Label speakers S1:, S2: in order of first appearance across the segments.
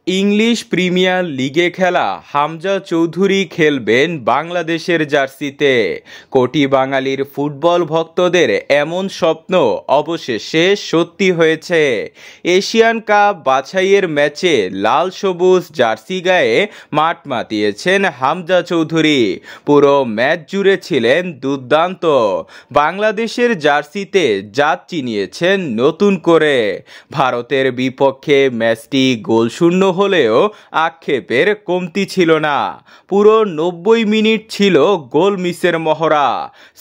S1: English premier লিগে খেলা হামজা চৌধুরী খেলবেন বাংলাদেশের জার্সিতে। কোটি বাঙালির ফুটবল ভক্তদের এমন স্বপ্ন অবশেষে সত্যি হয়েছে। এশিয়ান কাপ বাছাইয়ের ম্যাচে লাল সবুজ জার্সি গায়ে মাঠ মাতিয়েছেন হামজা চৌধুরী। পুরো ম্যাচ জুড়ে ছিলেন দুর্দান্ত। বাংলাদেশের জার্সিতে জাত চিনিয়েছেন নতুন করে। ভারতের বিপক্ষে ম্যাচটি গোলশূন্য হলেও আক্ষেপের কমতি ছিল না। পুরো 90 মিনিট ছিল গোল মিসের মহড়া।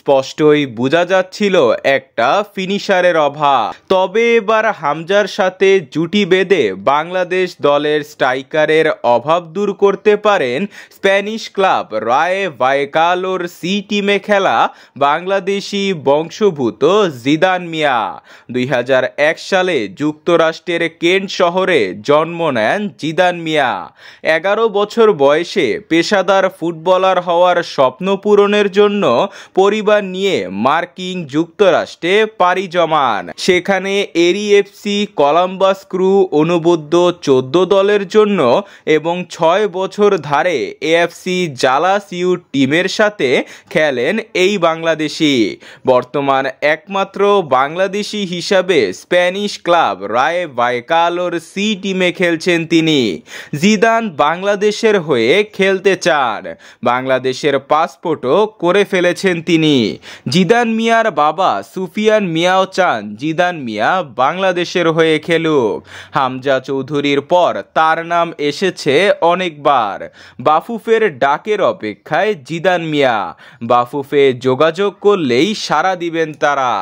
S1: স্পষ্টই বোঝা যাচ্ছিল একটা ফিনিশারের অভাব। তবে এবার হামজার সাথে জুটি বেঁধে বাংলাদেশ দলের স্ট্রাইকারের অভাব দূর করতে পারেন স্প্যানিশ ক্লাব রায়ে ভায়েকানোর সি টিমে খেলা বাংলাদেশি বংশোদ্ভূত জিদান মিয়া। 2001 সালে যুক্তরাষ্ট্রের কেন্ট শহরে জন্ম নেন জিদান মিয়া। 11 বছর বয়সে পেশাদার ফুটবলার হওয়ার স্বপ্ন পূরণের জন্য পরিবার নিয়ে মার্কিন যুক্তরাষ্ট্রে পাড়ি জমান। সেখানে এরিএফসি কলাম্বাস ক্রু অনুবদ্ধ 14 দলের জন্য এবং 6 বছর ধরে এএফসি জালাস ইউথ টিমের সাথে খেলেন এই বাংলাদেশি। বর্তমান একমাত্র বাংলাদেশি হিসাবে স্প্যানিশ ক্লাব রায়ে ভায়েকানোর সি টিমে খেলছেন তিনি। জিদান বাংলাদেশের হয়ে খেলতে চান। বাংলাদেশের পাসপোর্টও করে ফেলেছেন তিনি। জিদান মিয়ার বাবা সুফিয়ান মিয়াও চান জিদান মিয়া বাংলাদেশের হয়ে খেলুক। হামজা চৌধুরীর পর তার নাম এসেছে অনেকবার। বাফুফের ডাকের অপেক্ষায় জিদান মিয়া। বাফুফে যোগাযোগ করলেই সাড়া দিবেন তারা।